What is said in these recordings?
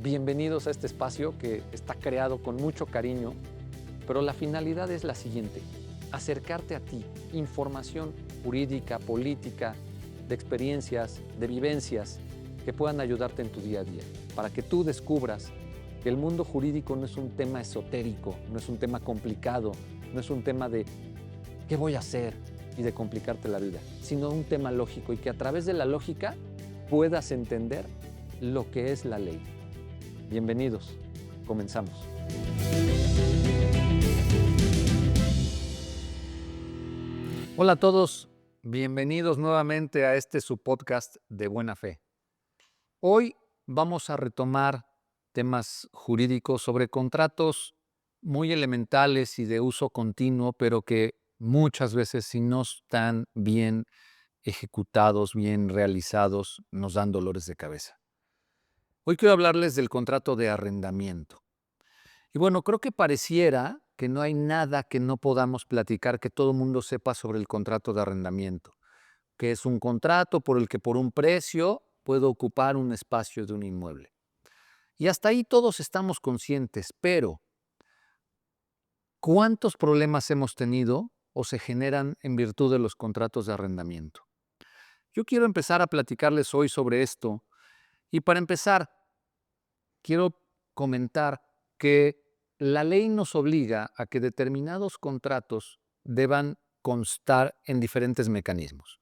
Bienvenidos a este espacio que está creado con mucho cariño, pero la finalidad es la siguiente: acercarte a ti información jurídica, política, de experiencias, de vivencias que puedan ayudarte en tu día a día, para que tú descubras que el mundo jurídico no es un tema esotérico, no es un tema complicado, no es un tema de ¿qué voy a hacer? Y de complicarte la vida, sino un tema lógico y que a través de la lógica puedas entender lo que es la ley. Bienvenidos, comenzamos. Hola a todos, bienvenidos nuevamente a este su podcast de buena fe. Hoy vamos a retomar temas jurídicos sobre contratos muy elementales y de uso continuo, pero que muchas veces si no están bien ejecutados, bien realizados, nos dan dolores de cabeza. Hoy quiero hablarles del contrato de arrendamiento. Y bueno, creo que pareciera que no hay nada que no podamos platicar, que todo el mundo sepa sobre el contrato de arrendamiento, que es un contrato por el que por un precio puedo ocupar un espacio de un inmueble. Y hasta ahí todos estamos conscientes, pero ¿cuántos problemas hemos tenido o se generan en virtud de los contratos de arrendamiento? Yo quiero empezar a platicarles hoy sobre esto y para empezar, quiero comentar que la ley nos obliga a que determinados contratos deban constar en diferentes mecanismos.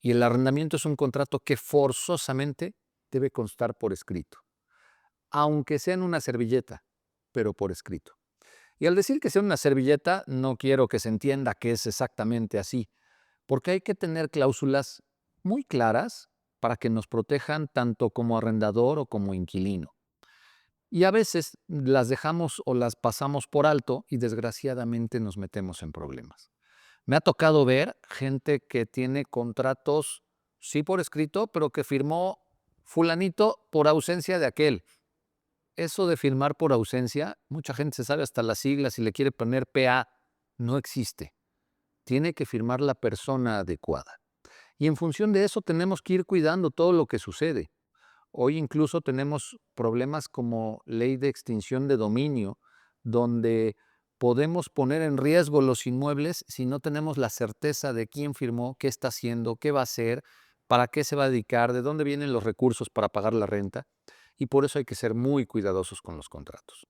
Y el arrendamiento es un contrato que forzosamente debe constar por escrito, aunque sea en una servilleta, pero por escrito. Y al decir que sea una servilleta, no quiero que se entienda que es exactamente así, porque hay que tener cláusulas muy claras para que nos protejan tanto como arrendador o como inquilino. Y a veces las dejamos o las pasamos por alto y desgraciadamente nos metemos en problemas. Me ha tocado ver gente que tiene contratos, sí por escrito, pero que firmó fulanito por ausencia de aquel. Eso de firmar por ausencia, mucha gente se sabe hasta las siglas y le quiere poner PA. No existe. Tiene que firmar la persona adecuada. Y en función de eso tenemos que ir cuidando todo lo que sucede. Hoy incluso tenemos problemas como ley de extinción de dominio, donde podemos poner en riesgo los inmuebles si no tenemos la certeza de quién firmó, qué está haciendo, qué va a hacer, para qué se va a dedicar, de dónde vienen los recursos para pagar la renta. Y por eso hay que ser muy cuidadosos con los contratos.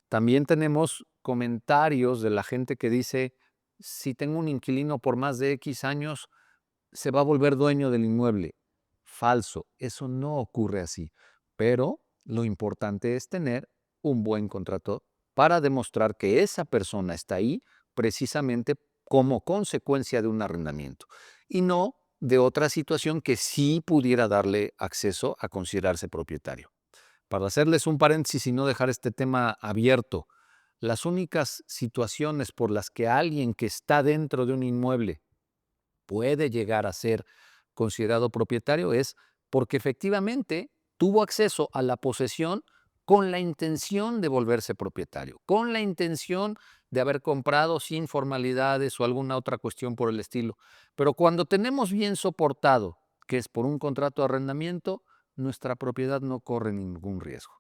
También tenemos comentarios de la gente que dice, si tengo un inquilino por más de X años, se va a volver dueño del inmueble. Falso, eso no ocurre así. Pero lo importante es tener un buen contrato para demostrar que esa persona está ahí precisamente como consecuencia de un arrendamiento y no de otra situación que sí pudiera darle acceso a considerarse propietario. Para hacerles un paréntesis y no dejar este tema abierto, las únicas situaciones por las que alguien que está dentro de un inmueble puede llegar a ser considerado propietario es porque efectivamente tuvo acceso a la posesión con la intención de volverse propietario, con la intención de haber comprado sin formalidades o alguna otra cuestión por el estilo. Pero cuando tenemos bien soportado que es por un contrato de arrendamiento, nuestra propiedad no corre ningún riesgo.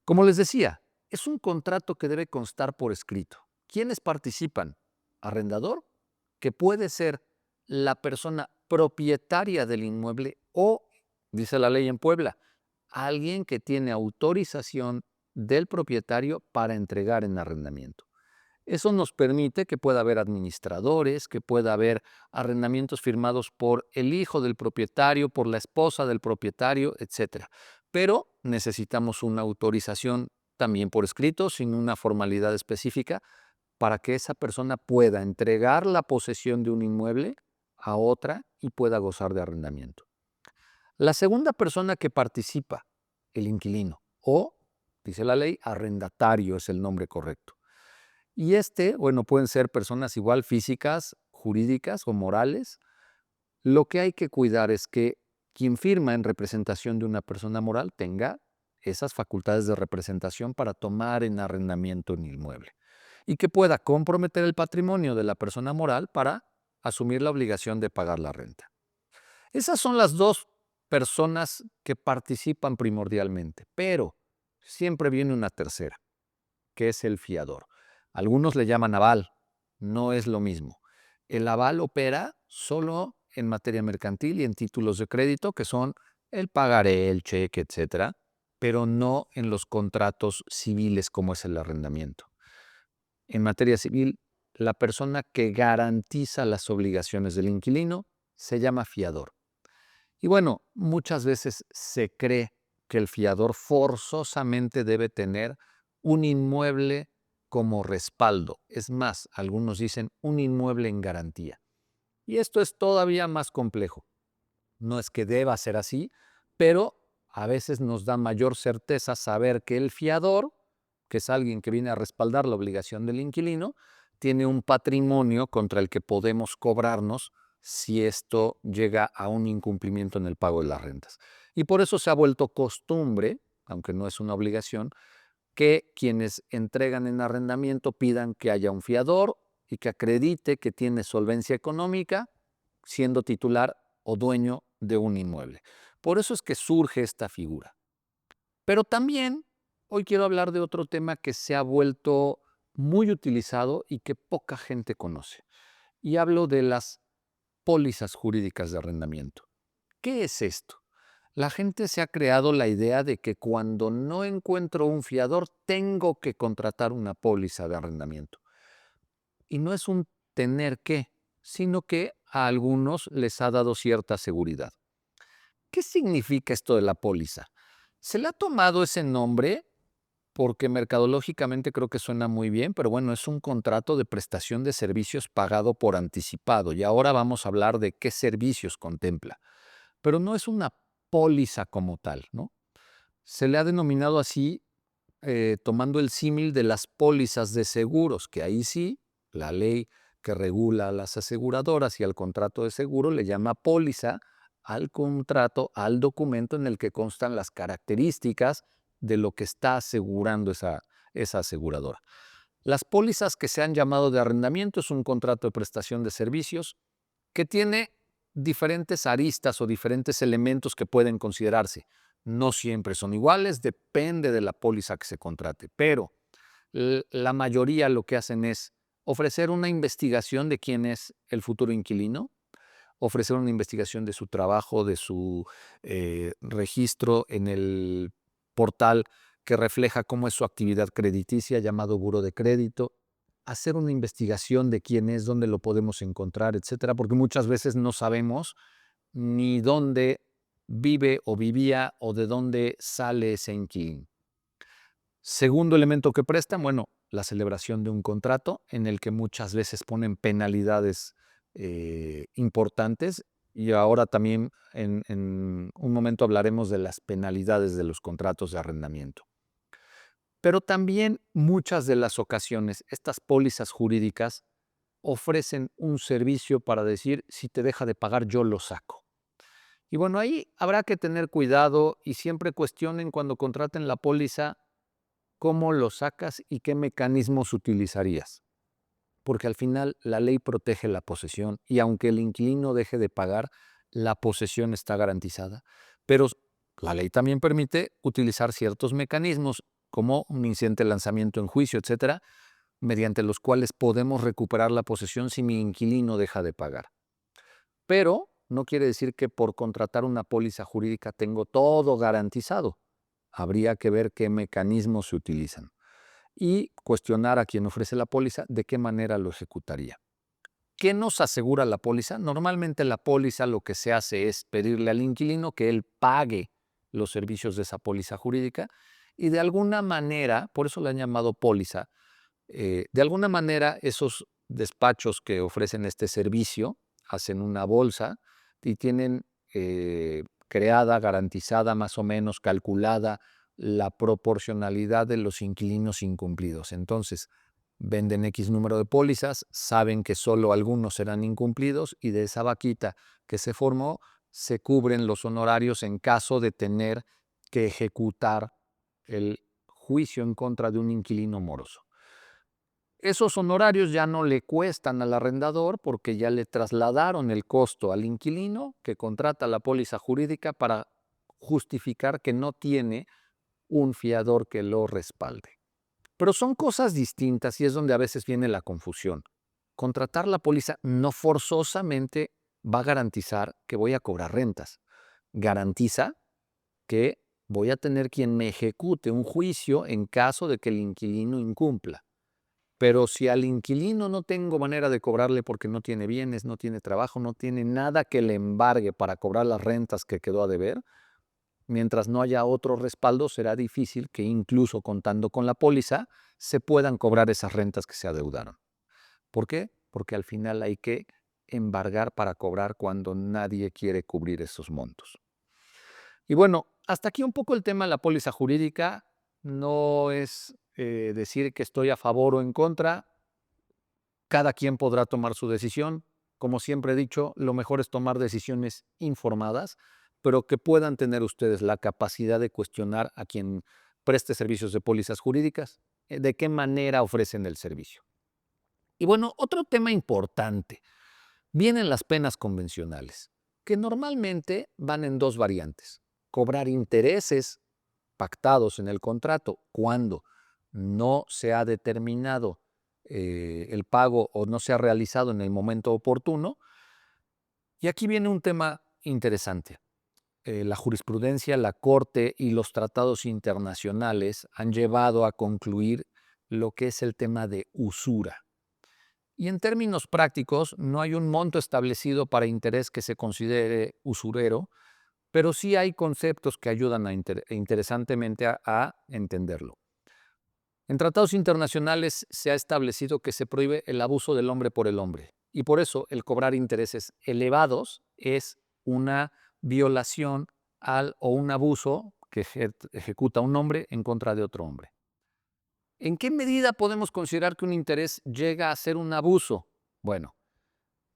Como les decía, es un contrato que debe constar por escrito. ¿Quiénes participan? Arrendador, que puede ser la persona propietaria del inmueble o, dice la ley en Puebla, alguien que tiene autorización del propietario para entregar en arrendamiento. Eso nos permite que pueda haber administradores, que pueda haber arrendamientos firmados por el hijo del propietario, por la esposa del propietario, etcétera. Pero necesitamos una autorización también por escrito, sin una formalidad específica, para que esa persona pueda entregar la posesión de un inmueble a otra y pueda gozar de arrendamiento. La segunda persona que participa, el inquilino, o, dice la ley, arrendatario es el nombre correcto. Y bueno, pueden ser personas igual físicas, jurídicas o morales. Lo que hay que cuidar es que quien firma en representación de una persona moral tenga esas facultades de representación para tomar en arrendamiento un inmueble y que pueda comprometer el patrimonio de la persona moral para asumir la obligación de pagar la renta. Esas son las dos personas que participan primordialmente, pero siempre viene una tercera, que es el fiador. Algunos le llaman aval, no es lo mismo. El aval opera solo en materia mercantil y en títulos de crédito, que son el pagaré, el cheque, etcétera, pero no en los contratos civiles como es el arrendamiento. En materia civil, la persona que garantiza las obligaciones del inquilino se llama fiador. Y bueno, muchas veces se cree que el fiador forzosamente debe tener un inmueble como respaldo. Es más, algunos dicen un inmueble en garantía. Y esto es todavía más complejo. No es que deba ser así, pero a veces nos da mayor certeza saber que el fiador, que es alguien que viene a respaldar la obligación del inquilino, tiene un patrimonio contra el que podemos cobrarnos si esto llega a un incumplimiento en el pago de las rentas. Y por eso se ha vuelto costumbre, aunque no es una obligación, que quienes entregan en arrendamiento pidan que haya un fiador y que acredite que tiene solvencia económica siendo titular o dueño de un inmueble. Por eso es que surge esta figura. Pero también hoy quiero hablar de otro tema que se ha vuelto muy utilizado y que poca gente conoce. Y hablo de las pólizas jurídicas de arrendamiento. ¿Qué es esto? La gente se ha creado la idea de que cuando no encuentro un fiador tengo que contratar una póliza de arrendamiento. Y no es un tener que, sino que a algunos les ha dado cierta seguridad. ¿Qué significa esto de la póliza? Se le ha tomado ese nombre porque mercadológicamente creo que suena muy bien, pero bueno, es un contrato de prestación de servicios pagado por anticipado. Y ahora vamos a hablar de qué servicios contempla. Pero no es una póliza como tal, ¿no? Se le ha denominado así tomando el símil de las pólizas de seguros, que ahí sí, la ley que regula a las aseguradoras y al contrato de seguro le llama póliza al contrato, al documento en el que constan las características de lo que está asegurando esa aseguradora. Las pólizas que se han llamado de arrendamiento es un contrato de prestación de servicios que tiene diferentes aristas o diferentes elementos que pueden considerarse. No siempre son iguales, depende de la póliza que se contrate, pero la mayoría lo que hacen es ofrecer una investigación de quién es el futuro inquilino, ofrecer una investigación de su trabajo, de su registro en el portal que refleja cómo es su actividad crediticia, llamado buro de crédito, hacer una investigación de quién es, dónde lo podemos encontrar, etcétera, porque muchas veces no sabemos ni dónde vive o vivía o de dónde sale ese inquilino. Segundo elemento que prestan, bueno, la celebración de un contrato en el que muchas veces ponen penalidades importantes y ahora también en un momento hablaremos de las penalidades de los contratos de arrendamiento. Pero también muchas de las ocasiones estas pólizas jurídicas ofrecen un servicio para decir, si te deja de pagar, yo lo saco. Y bueno, ahí habrá que tener cuidado y siempre cuestionen cuando contraten la póliza cómo lo sacas y qué mecanismos utilizarías. Porque al final la ley protege la posesión y aunque el inquilino deje de pagar, la posesión está garantizada. Pero la ley también permite utilizar ciertos mecanismos como un incidente de lanzamiento en juicio, etcétera, mediante los cuales podemos recuperar la posesión si mi inquilino deja de pagar. Pero no quiere decir que por contratar una póliza jurídica tengo todo garantizado. Habría que ver qué mecanismos se utilizan y cuestionar a quien ofrece la póliza de qué manera lo ejecutaría. ¿Qué nos asegura la póliza? Normalmente la póliza lo que se hace es pedirle al inquilino que él pague los servicios de esa póliza jurídica y de alguna manera, por eso le han llamado póliza, de alguna manera esos despachos que ofrecen este servicio hacen una bolsa y tienen creada, garantizada, más o menos calculada la proporcionalidad de los inquilinos incumplidos. Entonces, venden X número de pólizas, saben que solo algunos serán incumplidos y de esa vaquita que se formó se cubren los honorarios en caso de tener que ejecutar el juicio en contra de un inquilino moroso. Esos honorarios ya no le cuestan al arrendador porque ya le trasladaron el costo al inquilino que contrata la póliza jurídica para justificar que no tiene un fiador que lo respalde. Pero son cosas distintas y es donde a veces viene la confusión. Contratar la póliza no forzosamente va a garantizar que voy a cobrar rentas. Garantiza que voy a tener quien me ejecute un juicio en caso de que el inquilino incumpla. Pero si al inquilino no tengo manera de cobrarle porque no tiene bienes, no tiene trabajo, no tiene nada que le embargue para cobrar las rentas que quedó a deber, mientras no haya otro respaldo, será difícil que incluso contando con la póliza se puedan cobrar esas rentas que se adeudaron. ¿Por qué? Porque al final hay que embargar para cobrar cuando nadie quiere cubrir esos montos. Y bueno, hasta aquí un poco el tema de la póliza jurídica. No es decir que estoy a favor o en contra. Cada quien podrá tomar su decisión. Como siempre he dicho, lo mejor es tomar decisiones informadas, pero que puedan tener ustedes la capacidad de cuestionar a quien preste servicios de pólizas jurídicas, de qué manera ofrecen el servicio. Y bueno, otro tema importante, vienen las penas convencionales, que normalmente van en dos variantes. Cobrar intereses pactados en el contrato cuando no se ha determinado el pago o no se ha realizado en el momento oportuno. Y aquí viene un tema interesante. La jurisprudencia, la Corte y los tratados internacionales han llevado a concluir lo que es el tema de usura. Y en términos prácticos, no hay un monto establecido para interés que se considere usurero, pero sí hay conceptos que ayudan interesantemente a entenderlo. En tratados internacionales se ha establecido que se prohíbe el abuso del hombre por el hombre, y por eso el cobrar intereses elevados es una violación o un abuso que ejecuta un hombre en contra de otro hombre. ¿En qué medida podemos considerar que un interés llega a ser un abuso? Bueno,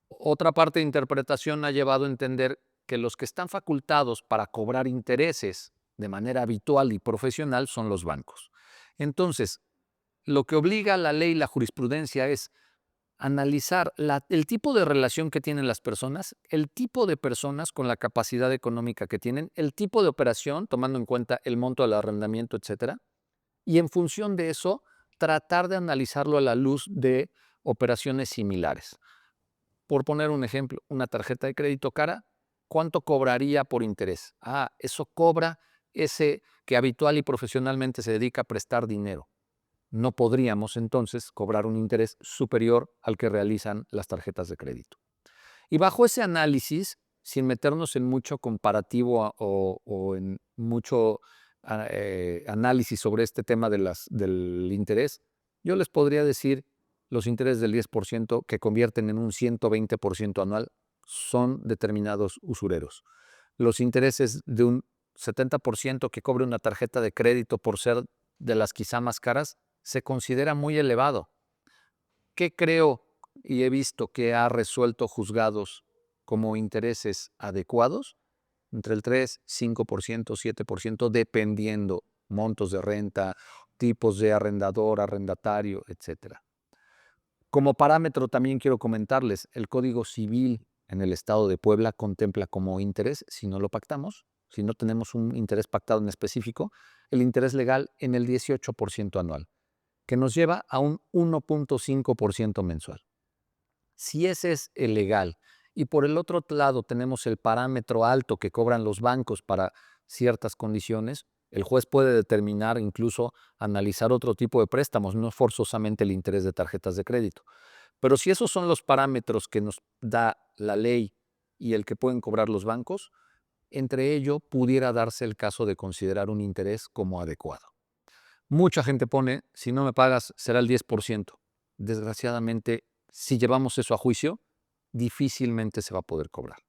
otra parte de interpretación ha llevado a entender que los que están facultados para cobrar intereses de manera habitual y profesional son los bancos. Entonces, lo que obliga a la ley y la jurisprudencia es analizar el tipo de relación que tienen las personas, el tipo de personas con la capacidad económica que tienen, el tipo de operación, tomando en cuenta el monto del arrendamiento, etcétera, y en función de eso, tratar de analizarlo a la luz de operaciones similares. Por poner un ejemplo, una tarjeta de crédito cara, ¿cuánto cobraría por interés? Eso cobra ese que habitual y profesionalmente se dedica a prestar dinero. No podríamos entonces cobrar un interés superior al que realizan las tarjetas de crédito. Y bajo ese análisis, sin meternos en mucho comparativo o en mucho análisis sobre este tema del interés, yo les podría decir los intereses del 10% que convierten en un 120% anual son determinados usureros. Los intereses de un 70% que cobre una tarjeta de crédito por ser de las quizá más caras se considera muy elevado. ¿Qué creo y he visto que ha resuelto juzgados como intereses adecuados? Entre el 3, 5%, 7%, dependiendo montos de renta, tipos de arrendador, arrendatario, etcétera. Como parámetro también quiero comentarles, el Código Civil en el Estado de Puebla contempla como interés, si no lo pactamos, si no tenemos un interés pactado en específico, el interés legal en el 18% anual, que nos lleva a un 1.5% mensual. Si ese es el legal y por el otro lado tenemos el parámetro alto que cobran los bancos para ciertas condiciones, el juez puede determinar, incluso analizar otro tipo de préstamos, no forzosamente el interés de tarjetas de crédito. Pero si esos son los parámetros que nos da la ley y el que pueden cobrar los bancos, entre ello pudiera darse el caso de considerar un interés como adecuado. Mucha gente pone, si no me pagas, será el 10%. Desgraciadamente, si llevamos eso a juicio, difícilmente se va a poder cobrar.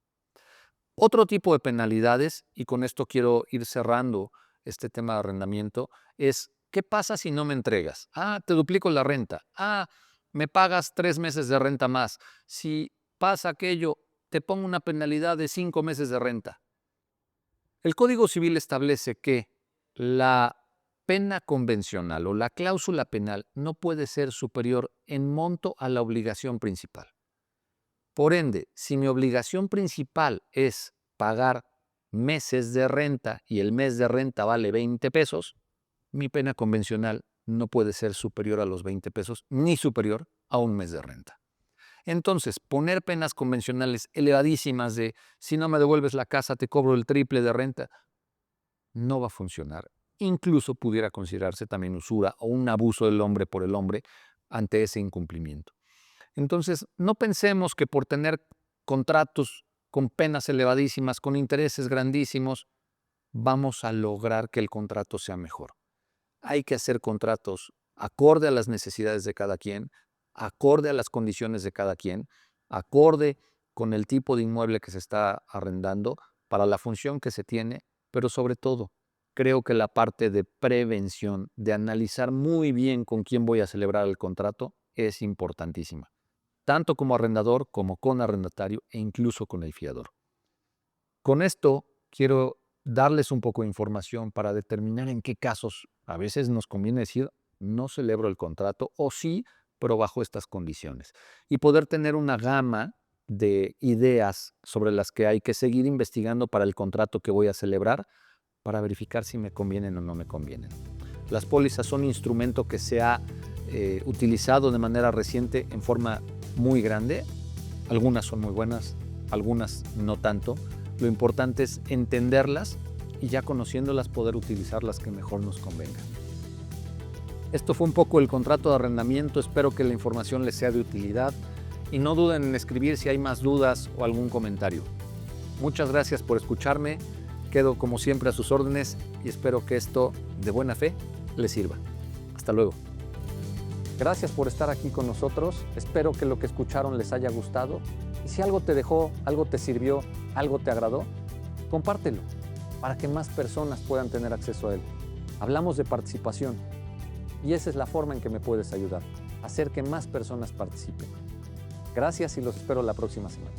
Otro tipo de penalidades, y con esto quiero ir cerrando este tema de arrendamiento, es ¿qué pasa si no me entregas? Te duplico la renta. Me pagas 3 meses de renta más. Si pasa aquello, te pongo una penalidad de 5 meses de renta. El Código Civil establece que la pena convencional o la cláusula penal no puede ser superior en monto a la obligación principal. Por ende, si mi obligación principal es pagar meses de renta y el mes de renta vale 20 pesos, mi pena convencional no puede ser superior a los 20 pesos ni superior a un mes de renta. Entonces, poner penas convencionales elevadísimas de si no me devuelves la casa te cobro el triple de renta, no va a funcionar. Incluso pudiera considerarse también usura o un abuso del hombre por el hombre ante ese incumplimiento. Entonces, no pensemos que por tener contratos con penas elevadísimas, con intereses grandísimos, vamos a lograr que el contrato sea mejor. Hay que hacer contratos acorde a las necesidades de cada quien, acorde a las condiciones de cada quien, acorde con el tipo de inmueble que se está arrendando, para la función que se tiene, pero sobre todo, creo que la parte de prevención, de analizar muy bien con quién voy a celebrar el contrato, es importantísima, tanto como arrendador como con arrendatario e incluso con el fiador. Con esto quiero darles un poco de información para determinar en qué casos a veces nos conviene decir no celebro el contrato o sí, pero bajo estas condiciones. Y poder tener una gama de ideas sobre las que hay que seguir investigando para el contrato que voy a celebrar para verificar si me convienen o no me convienen. Las pólizas son un instrumento que se ha utilizado de manera reciente en forma muy grande. Algunas son muy buenas, algunas no tanto. Lo importante es entenderlas y ya conociéndolas poder utilizar las que mejor nos convengan. Esto fue un poco el contrato de arrendamiento. Espero que la información les sea de utilidad y no duden en escribir si hay más dudas o algún comentario. Muchas gracias por escucharme. Quedo como siempre a sus órdenes y espero que esto de buena fe les sirva. Hasta luego. Gracias por estar aquí con nosotros. Espero que lo que escucharon les haya gustado. Y si algo te dejó, algo te sirvió, algo te agradó, compártelo para que más personas puedan tener acceso a él. Hablamos de participación y esa es la forma en que me puedes ayudar, hacer que más personas participen. Gracias y los espero la próxima semana.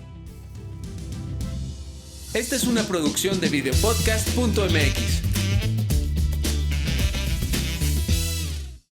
Esta es una producción de videopodcast.mx.